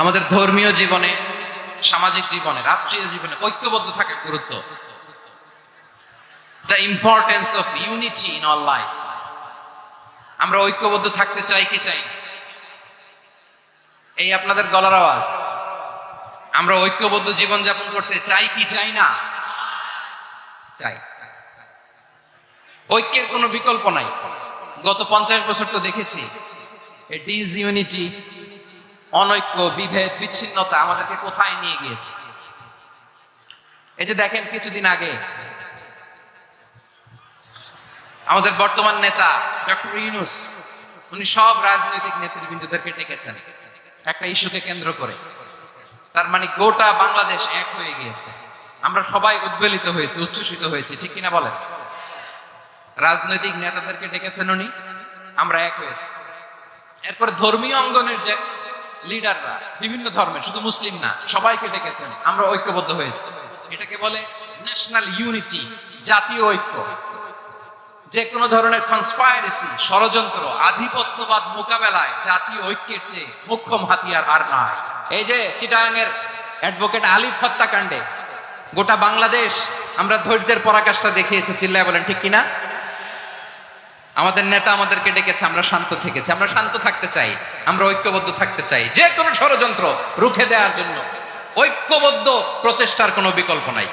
আমাদের ধর্মীয় জীবনে, সামাজিক জীবনে, রাষ্ট্রীয় জীবনে ঐক্যবদ্ধ থাকার গুরুত্ব, the importance of unity in our life. আমরা ঐক্যবদ্ধ থাকতে চাই কি চাই না? এই আপনাদের গলার আওয়াজ। আমরা ঐক্যবদ্ধ জীবন যাপন করতে চাই কি চাই না? চাই। ঐক্যের কোনো বিকল্প নাই। গত 50 বছর তো দেখেছি এই ডিসইউনিটি, অনৈক্য, বিভেদ, বিচ্ছিন্নতা আমাদেরকে কোথায় নিয়ে গিয়েছে। এই যে দেখেন, কিছুদিন আগে আমাদের বর্তমান নেতা ডক্টর ইউনূস, উনি সব রাজনৈতিক নেতৃবৃন্দদেরকে ডেকেছেন একটা ইস্যুকে কেন্দ্র করে। তার মানে গোটা বাংলাদেশ এক হয়ে গিয়েছে। আমরা সবাই উদ্বেলিত হয়েছে, উচ্ছ্বসিত হয়েছে, ঠিক কিনা বলেন? রাজনৈতিক নেতাদেরকে ডেকেছেন উনি, আমরা এক হয়েছে। এরপরে ধর্মীয় অঙ্গনের যে লিডাররা, বিভিন্ন ধর্মের, শুধু মুসলিম না, সবাইকে ডেকেছেন, আমরা ঐক্যবদ্ধ হয়েছে। এটাকে বলে ন্যাশনাল ইউনিটি, জাতীয় ঐক্য। যে কোনো ধরনের কনস্পাইরেসি, ষড়যন্ত্র, আধিপত্যবাদ মোকাবেলায় জাতীয় ঐক্যের চেয়ে মোক্ষম হাতিয়ার আর নাই। এই যে চিটাগাংয়ের অ্যাডভোকেট আলিফ হত্যাকাণ্ডে গোটা বাংলাদেশ আমরা ধৈর্যের পরাকাষ্ঠা দেখিয়েছে, চিল্লায় বলেন ঠিক কিনা? আমাদের নেতা আমাদেরকে ডেকেছে, আমরা শান্ত থেকেছি। আমরা শান্ত থাকতে চাই, আমরা ঐক্যবদ্ধ থাকতে চাই। যে কোনো ষড়যন্ত্র রুখে দেওয়ার জন্য ঐক্যবদ্ধ প্রচেষ্টার কোনো বিকল্প নাই।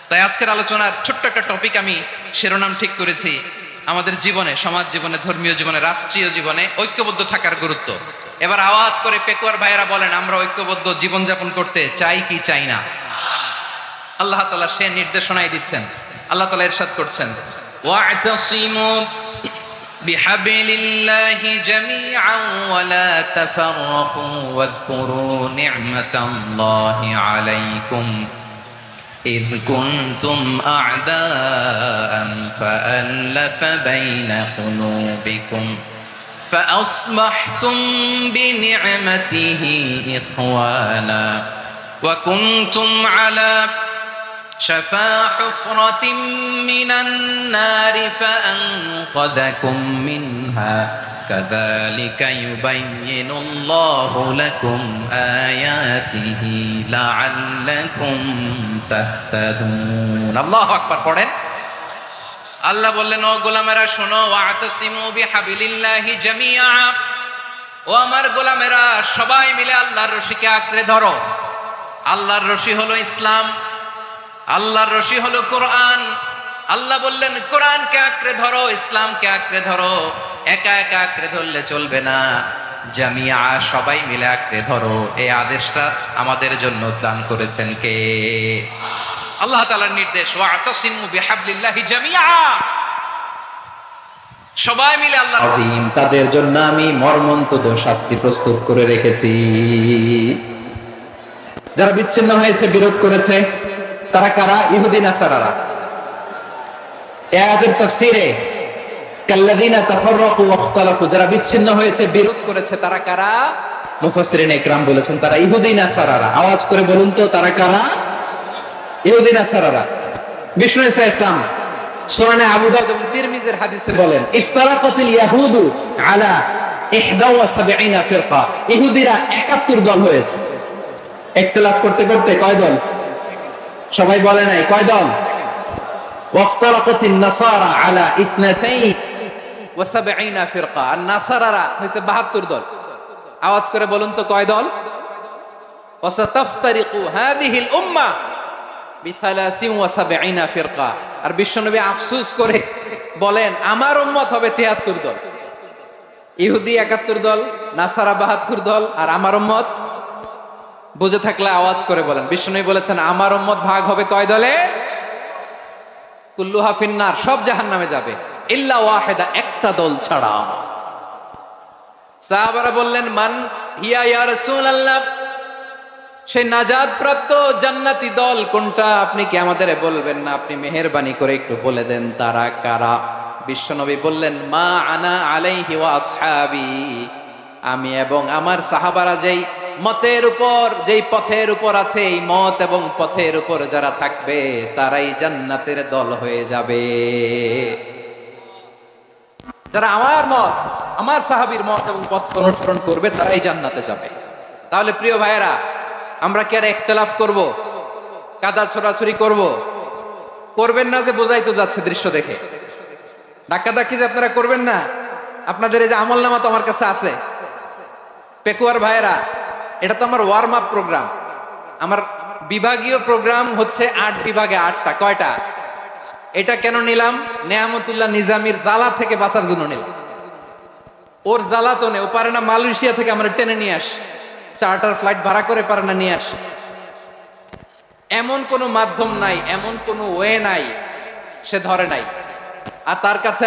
তাই আজকের আলোচনার ছোট্ট একটা টপিক আমি শিরোনাম ঠিক করেছি, আমাদের জীবনে, সমাজ জীবনে, ধর্মীয় জীবনে, রাষ্ট্রীয় জীবনে ঐক্যবদ্ধ থাকার গুরুত্ব। এবার আওয়াজ করে পেকুয়ার ভাইয়েরা বলেন, আমরা ঐক্যবদ্ধ জীবনযাপন করতে চাই কি চাই না? আল্লাহ তাআলা সে নির্দেশনাই দিচ্ছেন। আল্লাহ তাআলা ইরশাদ করছেন, ওয়া'তাসিমু বিহাবলিল্লাহি জামিআন ওয়া লা তাফাররাকু ওয়াযকুরু নি'মাতাল্লাহি আলাইকুম إذ كنتم أعداء فألف بين قلوبكم فأصبحتم بنعمته إخوانا وكنتم على شفا حفرة من النار فأنقذكم منها كذلك يبين الله لكم آياته لعلكم تهتدون। الله أكبر পড়েন। আল্লাহ বললেন, ও গোলামেরা শোনো, ওয়া'তাসিমু বিহাবলিল্লাহি জামিআ, ও আমার গোলামেরা সবাই মিলে আল্লাহর রশিকে আঁকড়ে ধরো। আল্লাহর রশি হলো ইসলাম, আল্লাহর রশি হলো কোরআন। আল্লাহ বললেন, কোরআনকে আঁকড়ে ধরো, ইসলামকে আঁকড়ে ধরো। একা একা আঁকড়ে ধরলে চলবে না, জামিয়া, সবাই মিলে আঁকড়ে ধরো। এই আদেশটা আমাদের জন্য দান করেছেন কে? আল্লাহ তাআলার নির্দেশ, ওয়া'তাসিমু বিহাবলিল্লাহি জামিআ, সবাই মিলে আল্লাহ। তাদের জন্য আমি মর্মন্তুদ শাস্তি প্রস্তুত করে রেখেছি। যারা বিচ্ছিন্ন হয়েছে, বিরোধ করেছে, তারা কারা? ইহুদি নাসারারা। এই আয়াতের তাফসীরে কাল্লাযীনা তাফাররাকু ওয়াখতালাফু, যারা বিচ্ছিন্ন হয়েছে, বিরোধ করেছে, তারা কারা? মুফাসসিরিন ইকরাম বলেছেন তারা ইহুদি নাসারারা। আওয়াজ করে বলুন তো, তারা কারা? ইহুদি নাসারারা। বিষ্ণু ঈসা ইসলাম সুনানে আবু দাউদ এবং তিরমিজির হাদিসে বলেন, ইফতারাকাতিল ইয়াহুদু আলা 71 ফিরকা, ইহুদিরা 71 দল হয়েছে। ইখতিলাফ করতে করতে কয় দল? সবাই বলে নাই, কয় দল? ওয়াফতারাকাতিন নাসারা আলা 72 ফিরকা, আর নাসারারা হইছে 72 দল। আওয়াজ করে বলুন তো, কয় দল? ওয়াসাতাফতারিকু হাযিহিল উম্মাহ বি73 ফিরকা। আর বিশ্বনবী আফসোস করে বলেন, আমার উম্মত হবে 73 দল। ইহুদি 71 দল, নাসারা 72 দল, আর আমার উম্মত, বুঝে থাকলে আওয়াজ করে বলেন। বিশ্বনবী বলেছেন, আমার উম্মত ভাগ হবে কয় দলে? কুল্লুহা ফিন্নার, সব জাহান্নামে যাবে, ইল্লা ওয়াহিদা, একটা দল ছাড়া। সাহাবারা বললেন, মান হিয়া ইয়া রাসূলুল্লাহ, সেই নাজাত প্রাপ্ত জান্নাতি দল কোনটা? আপনি কি আমাদের বলবেন না? আপনি মেহেরবানি করে একটু বলে দেন তারা কারা। বিশ্বনবী বললেন, মা আনা আলাইহি ওয়া আসহাবি, আমি এবং আমার সাহাবারা যেই মতের উপর, যেই পথের উপর আছে, এই মত এবং পথের উপর যারা থাকবে তারাই জান্নাতের দল হয়ে যাবে। যারা আমার মত, আমার সাহাবীর মত এবং পথ অনুসরণ করবে, তারাই জান্নাতে যাবে। তাহলে প্রিয় ভাইয়েরা, আমরা কি আর ইখতিলাফ করব, কাদা ছোড়াছুরি করব? করবেন না যে বোঝাই তো যাচ্ছে দৃশ্য দেখে। ধাক্কাধাক্কি যে আপনারা করবেন না, আপনাদের এই যে আমলনামা তো আমার কাছে আছে। পেকুয়ার ভাইয়েরা, এটা তো আমার ওয়ার্ম আপ প্রোগ্রাম। আমার বিভাগীয় প্রোগ্রাম হচ্ছে 8 বিভাগে 8টা। কয়টা? এটা কেন নিলাম? নেয়ামতুল্লাহ নিজামীর জ্বালা থেকে বাঁচার জন্য নিলাম। ওর জ্বালা তো নেই, ও পারে না মালয়েশিয়া থেকে আমরা টেনে নিয়ে আস, চার্টার ফ্লাইট ভাড়া করে পারে না নিয়ে আস। এমন কোন মাধ্যম নাই, এমন কোন ওয়ে নাই সে ধরে নাই। আর তার কাছে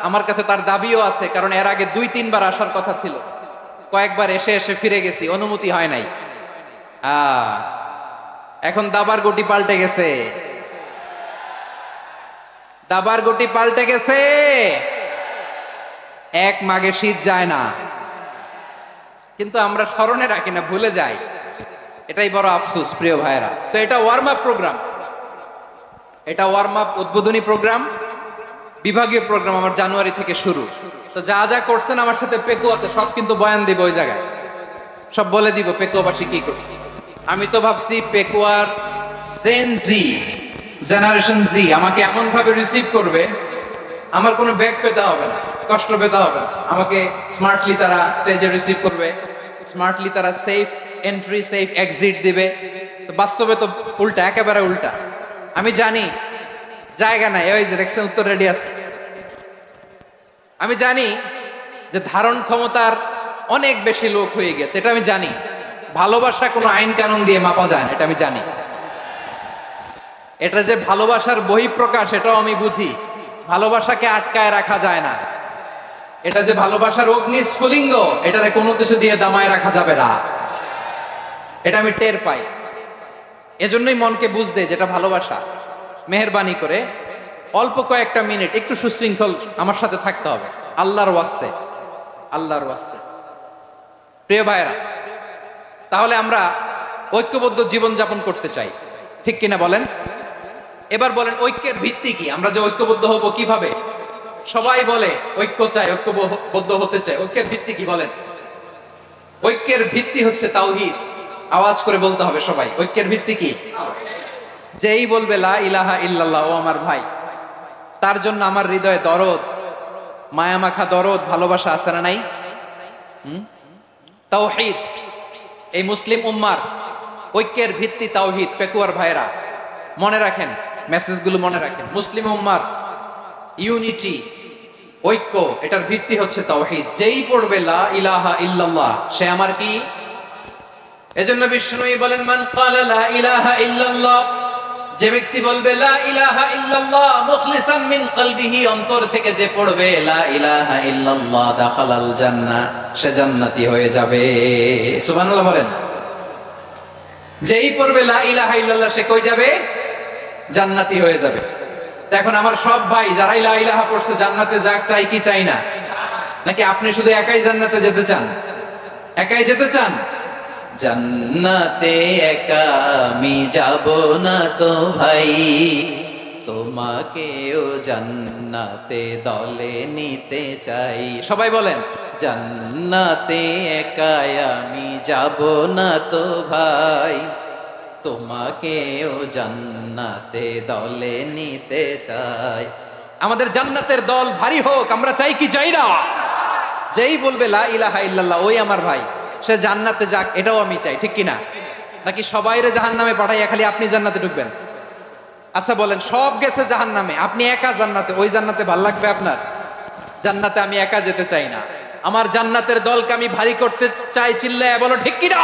আমার কাছে তার দাবিও আছে, কারণ এর আগে 2-3 বার আসার কথা ছিল, কয়েকবার এসে এসে ফিরে গেছি, অনুমতি হয় নাই। এখন দাবার গুটি পাল্টে গেছে, দাবার গুটি পাল্টে গেছে। এক মাঘে শীত যায় না, কিন্তু আমরা স্মরণে রাখি না, ভুলে যাই। এটাই বড় আফসোস প্রিয় ভাইরা। তো এটা ওয়ার্ম আপ প্রোগ্রাম, এটা ওয়ার্ম আপ উদ্বোধনী প্রোগ্রাম, বিভাগীয় প্রোগ্রাম আমার জানুয়ারি থেকে শুরু। তো যা যা করছেন আমার সাথে পেকুয়াতে সব কিন্তু বয়ান দিব, ওই জায়গায় সব বলে দিব পেকুয়াবাসী কি করছে। আমি তো ভাবছি পেকুয়ার জেন জি, জেনারেশন জি আমাকে এমন ভাবে রিসিভ করবে, আমার কোনো ব্যাগ পেতে হবে না, কষ্ট পেতে হবে না। আমাকে স্মার্টলি তারা স্টেজে রিসিভ করবে, স্মার্টলি তারা সেফ এন্ট্রি সেফ এক্সিট দিবে। তো বাস্তবে তো উল্টা, একেবারে উল্টা। আমি জানি জায়গা নাই, ওই যে দেখছেন উত্তর রেডি আছে। আমি জানি যে ধারণ ক্ষমতার অনেক বেশি লোক হয়ে গেছে, এটা আমি জানি। ভালোবাসা কোনো আইন কানুন দিয়ে মাপা যায় না, এটা আমি জানি। এটা যে ভালোবাসার বহিঃপ্রকাশ, এটাও আমি বুঝি। ভালোবাসাকে আটকায় রাখা যায় না। এটা যে ভালোবাসার অগ্নি স্ফুলিঙ্গ, এটারে কোনো কিছু দিয়ে দামায় রাখা যাবে না, এটা আমি টের পাই। এজন্যই মনকে বুঝতে যেটা ভালোবাসা। মেহেরবানি করে অল্প কয়েকটা মিনিট একটু সুশৃঙ্খল আমার সাথে থাকতে হবে, আল্লাহর ওয়াস্তে, আল্লাহর ওয়াস্তে। প্রিয় ভাইরা, তাহলে আমরা ঐক্যবদ্ধ জীবন যাপন করতে চাই, ঠিক কিনা বলেন? এবার বলেন ঐক্যের ভিত্তি কি? আমরা যে ঐক্যবদ্ধ হব কিভাবে? সবাই বলে ঐক্য চাই, ঐক্যবদ্ধ হতে চাই। ঐক্যের ভিত্তি কি বলেন? ঐক্যের ভিত্তি হচ্ছে তাওহীদ। আওয়াজ করে বলতে হবে সবাই, ঐক্যের ভিত্তি কি? যেই বলবে লা ইলাহা ইল্লাল্লাহ, ও আমার ভাই, তার জন্য আমার হৃদয়ে দরদ, মায়ামাখা দরদ, ভালোবাসা আছে না নাই? তাওহীদ। এই মুসলিম উম্মার ঐক্যের ভিত্তি তাওহীদ। পেকুয়ার ভাইরা মনে রাখেন, মেসেজগুলো মনে রাখেন। মুসলিম উম্মার ইউনিটি, ঐক্য, এটার ভিত্তি হচ্ছে তাওহীদ। যেই পড়বে লা ইলাহা ইল্লাল্লাহ, সে আমার কি? এজন্য বিষ্ণুই বলেন, মান ক্বালা লা ইলাহা ইল্লাল্লাহ, যে ব্যক্তি বলবে লা ইলাহা ইল্লাল্লাহ মুখলিসান মিন কলবিহি, অন্তর থেকে যে পড়বে লা ইলাহা ইল্লাল্লাহ, দাখালাল জান্নাহ, সে জান্নাতি হয়ে যাবে। সুবহানাল্লাহ বলেন। যেই পড়বে লা ইলাহা ইল্লাল্লাহ, সে কই যাবে? জান্নাতি হয়ে যাবে। এখন আমার সব ভাই যারাই লা ইলাহা পড়ছে জান্নাতে যাক, চাই কি চাই না? নাকি আপনি শুধু একাই জান্নাতে যেতে চান? একাই যেতে চান? জান্নাতে একা আমি যাব না তো ভাই, তোমাকেও জান্নাতে দলে নিতে চাই। সবাই বলেন, জান্নাতে একা আমি যাব না তো ভাই, তোমাকেও জান্নাতে দলে নিতে চাই। আমাদের জান্নাতের দল ভারী হোক, আমরা চাই কি চাই না? যেই বলবে লা ইলাহা ইল্লাল্লাহ, ওই আমার ভাই, সে জান্নাতে যাক, এটাও আমি চাই, ঠিক কিনা? নাকি সবাইরে জাহান্নামে পাঠাইয়া খালি আপনি জান্নাতে ঢুকবেন? আচ্ছা বলেন, সব গেছে জাহান্নামে, আপনি একা জান্নাতে, ওই জান্নাতে ভাল লাগবে আপনার? জান্নাতে আমি একা যেতে চাই না, আমার জান্নাতের দলকে আমি ভারী করতে চাই। চিল্লায় বলো ঠিক কিনা?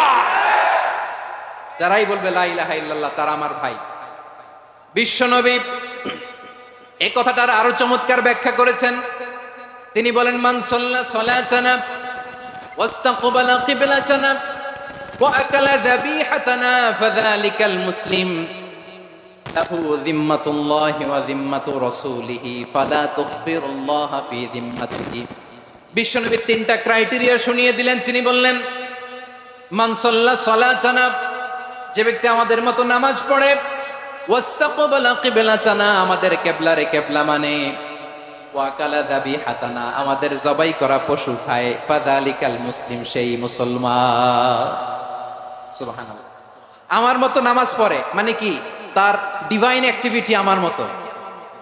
যারাই বলবে লা ইলাহা ইল্লাল্লাহ, তারা আমার ভাই। বিশ্বনবী এই কথাটার আরো চমৎকার ব্যাখ্যা করেছেন। তিনি বলেন, মান সাল্লা সালাতানা ওয়াস্তাকবালা কিবলাতানা ওয়া আকালা যাবিহাতানা ফাযালিকাল মুসলিম লাহু যিম্মাতুল্লাহি ওয়া যিম্মাতু রাসূলিহি ফালা তুখফিরুল্লাহা ফি যিম্মাতিহি। বিশ্বনবী তিনটা ক্রাইটেরিয়া শুনিয়ে দিলেন। তিনি বললেন, মান সাল্লা সালাতানা, যে ব্যক্তি আমাদের মতো নামাজ পড়ে, ওয়াস্তাকবালা কিবলাতানা, আমাদের কিবলারে কিবলা মানে, ওয়াকালা যাবিহাতানা, আমাদের জবাই করা পশু খায়, ফাযালিকাল মুসলিম, সেই মুসলমান। সুবহানাল্লাহ। আমার মতো নামাজ পড়ে মানে কি, তার ডিভাইন অ্যাক্টিভিটি আমার মতো,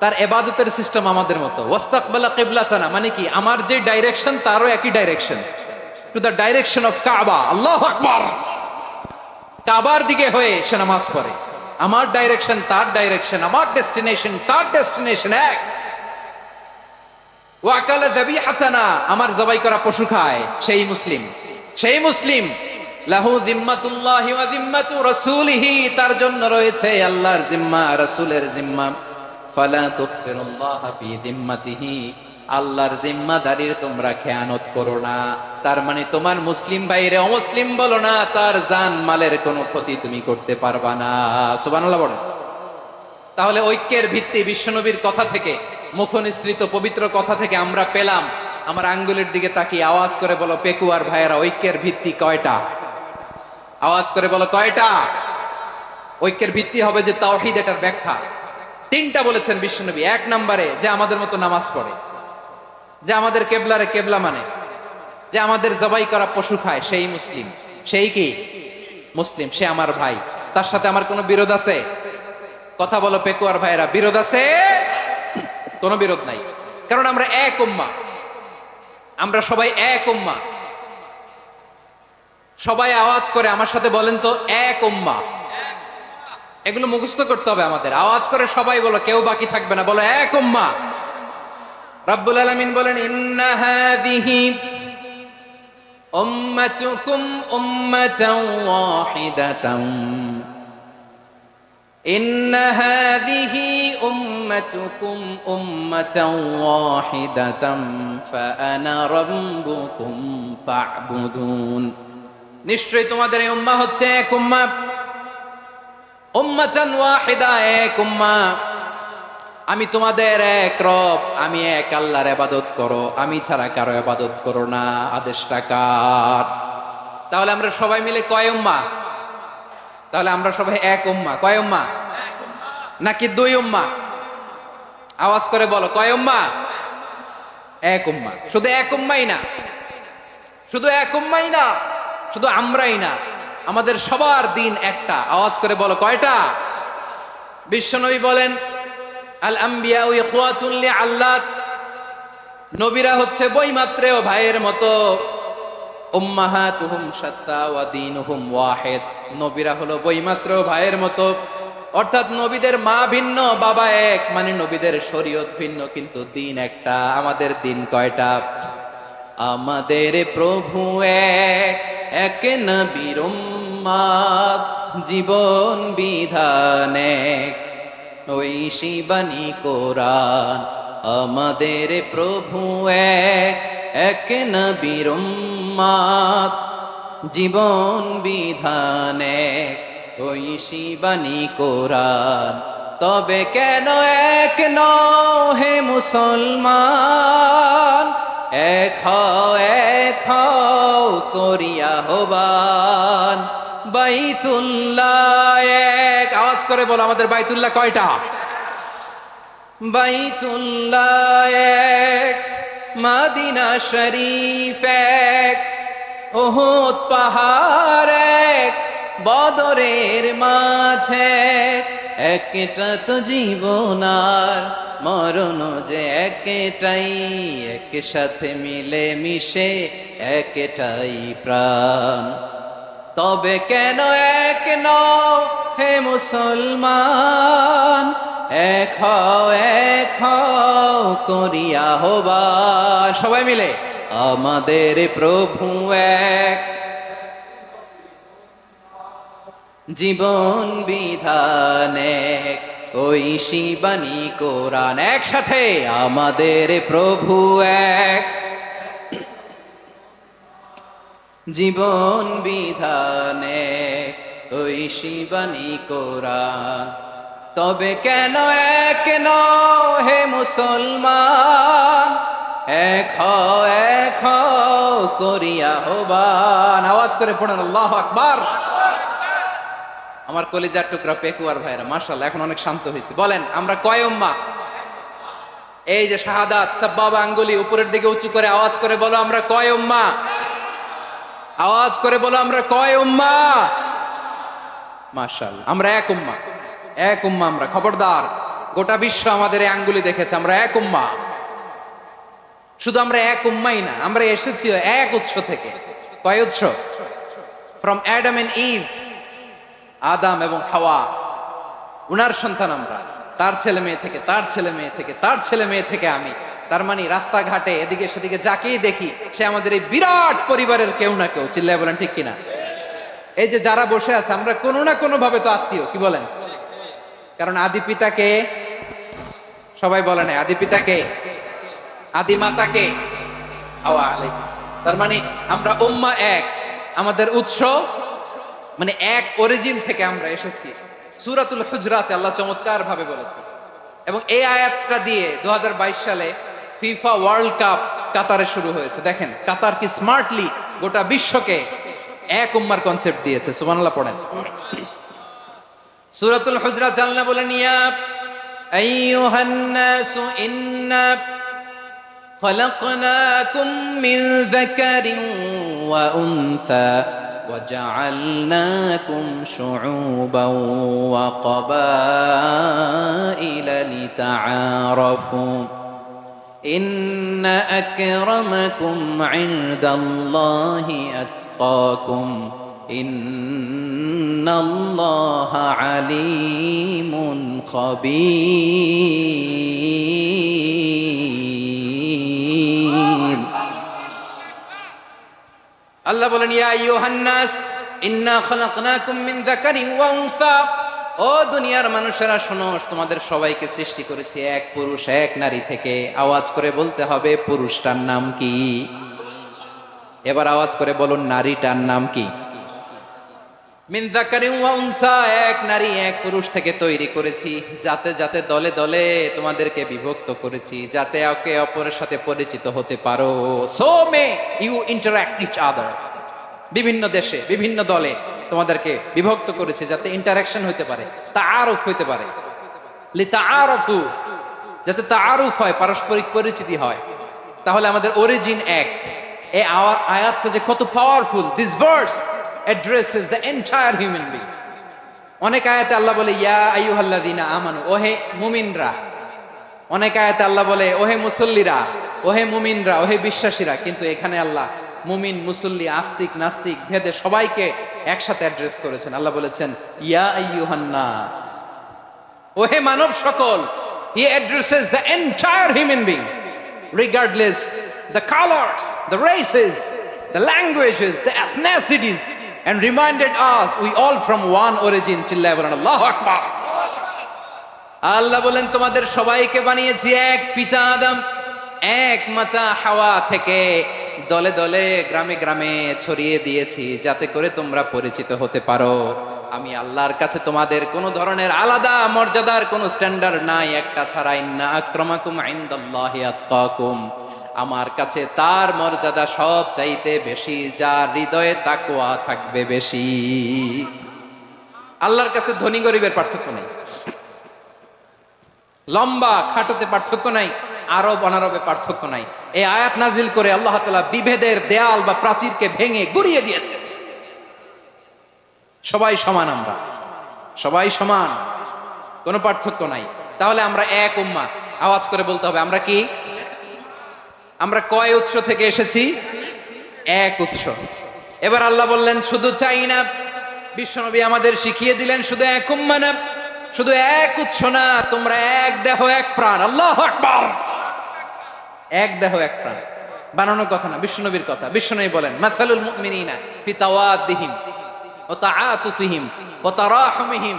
তার ইবাদতের সিস্টেম আমাদের মতো। ওয়াস্তাকবালা কিবলাতানা মানে কি, আমার যে ডাইরেকশন তারও একই direction, to the direction of কাবা। আল্লাহু আকবার। কাবার দিকে হয়ে সে নামাজ পড়ে। আমার ডাইরেকশন তার ডাইরেকশন, আমার ডেস্টিনেশন তার ডেস্টিনেশন এক। ওয়াকালা যাবিহাতানা, আমার জবাই করা পশু খায়, সেই মুসলিম, সেই মুসলিম। লাহু জিম্মাতুল্লাহি ওয়া জিম্মাতু রাসূলিহি, তার জন্য রয়েছে আল্লাহর জিম্মা, রাসূলের জিম্মা। ফালা তুগফিরুল্লাহা ফি জিম্মাতিহি, আল্লাহর জিম্মাদারির তোমরা খেয়ানত করো না। তার মানে তোমার মুসলিম ভাইরে অমুসলিম বলো না, তার জান মালের কোনো ক্ষতি তুমি করতে পারবা না। সুবহানাল্লাহ বলেন। তাহলে ঐক্যের ভিত্তি বিশ্বনবীর কথা থেকে, মুখনিসৃত পবিত্র কথা থেকে আমরা পেলাম। আমার আঙ্গুলের দিকে তাকিয়ে আওয়াজ করে বলো পেকুয়ার ভাইয়েরা, ঐক্যের ভিত্তি কয়টা? আওয়াজ করে বলো কয়টা? ঐক্যের ভিত্তি হবে যে তাওহীদ, এটার ব্যাখ্যা তিনটা বলেছেন বিশ্বনবী। এক নম্বরে যে আমাদের মতো নামাজ পড়ে, যে আমাদের কেবলারে কেবলা মানে, যে আমাদের জবাই করা পশু খায়, সেই মুসলিম। সেই কি মুসলিম? সে আমার ভাই, তার সাথে আমার কোনো বিরোধ আছে? কথা বলো পেকুয়ার ভাইরা, বিরোধ আছে? কোনো বিরোধ নাই, কারণ আমরা এক উম্মাহ, আমরা সবাই এক উম্মাহ। সবাই আওয়াজ করে আমার সাথে বলেন তো, এক উম্মাহ। এগুলো মুখস্থ করতে হবে আমাদের। আওয়াজ করে সবাই বলো, কেউ বাকি থাকবে না, বলো এক উম্মাহ। রব্বুল আলামিন বলেন, ইন্না হাযিহি উম্মাতুকুম উম্মাতান ওয়াহিদাতান, ইন্না হাযিহি উম্মাতুকুম উম্মাতান ওয়াহিদাতান ফাআনা রাব্বুকুম ফা'বুদুন। নিশ্চয়ই তোমাদের এই উম্মাহ হচ্ছে এক উম্মাহ, উম্মাতান ওয়াহিদা, এক উম্মাহ। আমি তোমাদের এক রব, আমি এক আল্লাহর ইবাদত করো, আমি ছাড়া কারো ইবাদত করো না। আদেশটা কার? তাহলে আমরা সবাই মিলে কয় উম্মাহ? তাহলে আমরা সবাই এক উম্মাহ। কয় উম্মাহ? নাকি দুই উম্মাহ? আওয়াজ করে বলো, কয় উম্মাহ? এক উম্মাহ। শুধু এক উম্মাই না, শুধু এক উম্মাই না, শুধু আমরাই না, আমাদের সবার দিন একটা। আওয়াজ করে বলো কয়টা? বিশ্বনবী বলেন, আল আম্বিয়া ইখওয়াতুন লিআল্লাত, নবীরা হচ্ছে বৈমাত্রেয় ভাইয়ের মতো। উম্মাহাতুহুম শাত্তা ওয়া দীনুহুম ওয়াহিদ, নবীরা হলো বৈমাত্রেয় ভাইয়ের মতো। অর্থাৎ নবীদের মা ভিন্ন, বাবা এক, মানে নবীদের শরীয়ত ভিন্ন, কিন্তু দিন একটা। আমাদের দিন কয়টা? আমাদের প্রভু এক, এক নবীর উম্মাত, জীবন বিধান এক, ঐশী বাণী কোরআন। আমাদের প্রভু এক, এক নবীর উম্মাত, জীবন বিধান এক, ঐশী বাণী কোরআন। তবে কেন এক নও হে মুসলমান, এক হও করিয়া আহ্বান। বাইতুল্লাহ এক, আওয়াজ করে বলো আমাদের বাইতুল্লাহ কয়টা? বাইতুল্লাহ এক, মদিনা শরীফ এক, উহুদ পাহাড় এক, বদরের মাঠে একটা তো জীবন আর মরণ যে একটাই, একসাথে মিলে মিশে একটাই প্রাণ। তবে কেন এক নও হে মুসলমান, এক হও করিয়া আহ্বান। সবাই মিলে, আমাদের প্রভু এক, জীবন বিধান এক, ঐশী বাণী কোরআন। একসাথে, আমাদের প্রভু এক, জীবন বিধান এক, ঐশী বাণী কোরআন। তবে কেন এক নও হে মুসলমান, এক হও করিয়া আহ্বান। আওয়াজ করে পড়েন আল্লাহু আকবার। আমার কলিজার টুকরা পেকুয়ার ভাইরা, মাশাআল্লাহ এখন অনেক শান্ত হয়েছে। বলেন আমরা কয় উম্মাহ? এই যে শাহাদাত, সাব্বাবা আঙ্গুলি উপরের দিকে উঁচু করে আওয়াজ করে বলো আমরা কয় উম্মাহ? আওয়াজ করে বলো আমরা কয় উম্মাহ? মাশাআল্লাহ, আমরা এক উম্মাহ, এক উম্মাহ। আমরা খবরদার, গোটা বিশ্ব আমাদের এই আঙ্গুলি দেখেছে, আমরা এক উম্মাহ। শুধু আমরা এক উম্মাই না, আমরা এসেছি এক উৎস থেকে। কয় উৎস? ফ্রম অ্যাডাম এন্ড ইভ, আদম এবং হাওয়া, উনার সন্তান আমরা। তার ছেলে মেয়ে থেকে, তার ছেলে মেয়ে থেকে, তার ছেলে মেয়ে থেকে আমি। তার মানে রাস্তাঘাটে এদিকে সেদিকে যাকেই দেখি সে আমাদের এই বিরাট পরিবারের কেউ না কেউ। চিল্লায় বলেন ঠিক কিনা? এই যে যারা বসে আছে, আমরা কোনো না কোনো ভাবে তো আত্মীয়, কি বলেন? কারণ আদি পিতাকে সবাই বলে না, আদি পিতাকে, আদি মাতাকে হাওয়া আলাইহিস সালাম। তার মানে আমরা উম্মাহ এক, আমাদের উৎস মানে এক অরিজিন থেকে আমরা এসেছি। সূরাতুল হুজরাতে আল্লাহ চমৎকার ভাবে বলেছে। এবং এই আয়াতটা দিয়ে 2022 সালে ফিফা ওয়ার্ল্ড কাপ কাতারে শুরু হয়েছে। দেখেন কাতার কি স্মার্টলি গোটা বিশ্বকে এক উম্মার কনসেপ্ট দিয়েছে। সুবহানাল্লাহ পড়েন। সূরাতুল হুজরাত আল্লাহ বলেন, ইয়া আইয়ুহান নাসু ইন্না খলাকনাকুম মিন যাকারিন ওয়া উনসা وجعلناكم شعوبا وقبائل لتعارفوا إن أكرمكم عند الله أتقاكم إن الله عليم خبير। আল্লাহ বলেন, ইয়া আইয়ুহান নাস ইন্না খলাকনাকুম মিন যাকারিন ওয়া উনসা, ও দুনিয়ার মানুষেরা শোনো, তোমাদের সবাইকে সৃষ্টি করেছি এক পুরুষ এক নারী থেকে। আওয়াজ করে বলতে হবে, পুরুষটার নাম কি? এবার আওয়াজ করে বলুন, নারীটার নাম কি? মিন যাকারিন ওয়া উনসা, এক নারী এক পুরুষ থেকে তৈরি করেছি। যাতে যাতে দলে দলে তোমাদেরকে বিভক্ত করেছি, যাতে একে অপরের সাথে পরিচিত হতে পারো। So may you interact each other. বিভিন্ন দেশে বিভিন্ন দলে তোমাদেরকে বিভক্ত করেছি যাতে ইন্টারঅ্যাকশন হইতে পারে, তাআরুফ হইতে পারে। লিতাআরফু, যাতে তাআরুফ হয়, পারস্পরিক পরিচিতি হয়। তাহলে আমাদের অরিজিন এক। এই আয়াতটা যে কত powerful! This verse addresses the entire human being. অনেক আয়াতে আল্লাহ বলে, ইয়া আইয়ুহাল্লাযীনা আমানু, ওহে মুমিনরা। অনেক আয়াতে আল্লাহ বলে, ওহে মুসল্লিরা, ওহে মুমিনরা, ওহে বিশ্বাসীরা। কিন্তু এখানে আল্লাহ মুমিন, মুসল্লি, আস্তিক, নাস্তিক ভেদে সবাইকে একসাথে অ্যাড্রেস করেছেন। আল্লাহ বলেছেন, ইয়া আইয়ুহান নাস, ওহে মানব সকল। He addresses the entire human being, regardless the colors, the races, the languages, the ethnicities, and reminded us we all from one origin. চিল্লায় বলেন আল্লাহু আকবার। আল্লাহ বলেন, তোমাদের সবাইকে বানিয়েছি এক পিতা আদম, এক মাতা হাওয়া থেকে। দলে দলে গ্রামে গ্রামে ছড়িয়ে দিয়েছি যাতে করে তোমরা পরিচিত হতে পারো। আমি আল্লাহর কাছে তোমাদের কোনো ধরনের আলাদা মর্যাদার কোনো স্ট্যান্ডার্ড নাই, একটা ছাড়া। ইন্না আক্রামাকুম ইনদাল্লাহি আতকাকুম, আমার কাছে তার মর্যাদা সব চাইতে বেশি, যার হৃদয়ে তাকওয়া থাকবে বেশি। আল্লাহর কাছে ধনী গরিবের পার্থক্য নাই, লম্বা খাটোতে পার্থক্য নাই, আরব অনারবে পার্থক্য নাই। এই আয়াত নাজিল করে আল্লাহ তাআলা বিভেদের দেয়াল বা প্রাচীরকে ভেঙে গুড়িয়ে দিয়েছে। সবাই সমান, আমরা সবাই সমান, কোনো পার্থক্য নাই। তাহলে আমরা এক উম্মাহ। আওয়াজ করে বলতে হবে, আমরা কি? আমরা কয় উৎস থেকে এসেছি? এক উৎস। এবার আল্লাহ বললেন, শুধু চাই না, বিশ্বনবী আমাদের শিখিয়ে দিলেন, শুধু এক উম্মাহ না, শুধু এক উৎস না, তোমরা এক দেহ এক প্রাণ। আল্লাহু আকবার। এক দেহ এক প্রাণ বানানোর কথা না, বিশ্বনবীর কথা। বিশ্বনবী বলেন, মাসালুল মুমিনিনা ফি তাওয়াদ্দিহিম ওয়া তাআতুফিহিম ওয়া তারাহুমিহিম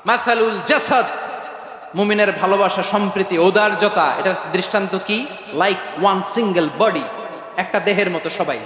মাসালুল জাসাদ। মুমিনের ভালোবাসা, সম্প্রীতি, ঔদার্যতা, এটার দৃষ্টান্ত কি? লাইক ওয়ান সিঙ্গেল বডি, একটা দেহের মতো সবাই।